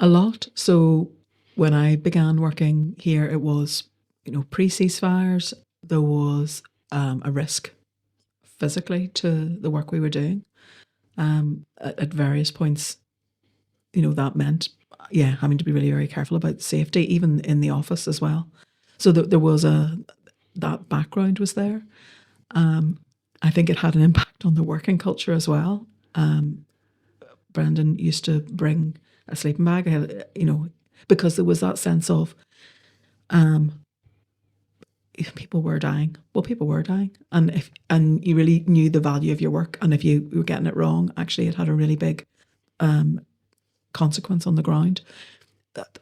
A lot. So when I began working here, it was, pre-ceasefires. There was a risk physically to the work we were doing. At various points, that meant, having to be really very careful about safety, even in the office as well. So there was that background was there. I think it had an impact on the working culture as well. Brendan used to bring a sleeping bag, because there was that sense of people were dying. Well, people were dying, and you really knew the value of your work, and if you were getting it wrong, actually, it had a really big consequence on the ground.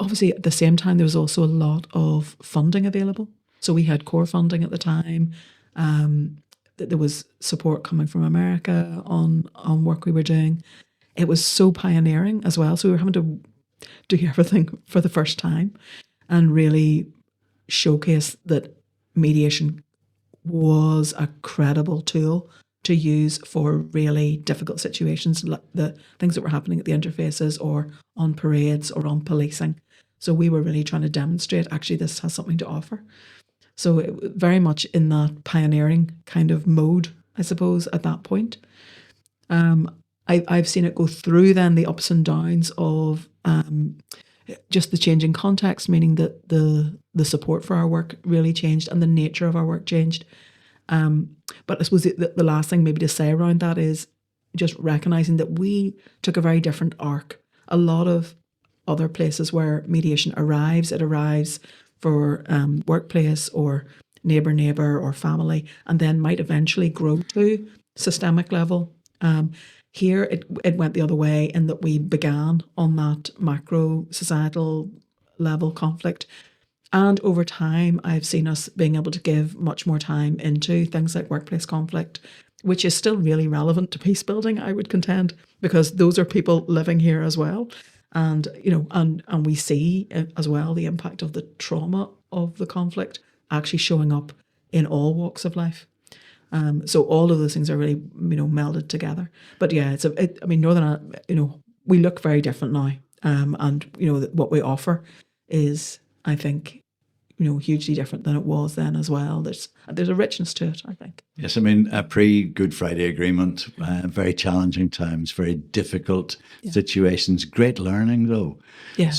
Obviously, at the same time, there was also a lot of funding available. So we had core funding at the time. There was support coming from America on work we were doing. It was so pioneering as well. So we were having to do everything for the first time and really showcase that mediation was a credible tool to use for really difficult situations, like the things that were happening at the interfaces or on parades or on policing. So we were really trying to demonstrate actually this has something to offer. So it, very much in that pioneering kind of mode, I suppose, at that point. I've seen it go through then the ups and downs of just the changing context, meaning that the support for our work really changed and the nature of our work changed. But I suppose the last thing maybe to say around that is just recognising that we took a very different arc. A lot of other places where mediation arrives, it arrives for workplace or neighbour or family, and then might eventually grow to systemic level. Here it went the other way in that we began on that macro societal level conflict. And over time, I've seen us being able to give much more time into things like workplace conflict, which is still really relevant to peace building, I would contend, because those are people living here as well. And, and we see as well the impact of the trauma of the conflict actually showing up in all walks of life. So all of those things are really, melded together. But yeah, Northern Ireland, we look very different now. And, what we offer is, I think, hugely different than it was then as well. There's a richness to it, I think. Yes, a pre-Good Friday agreement, very challenging times, very difficult situations, great learning though. Yeah.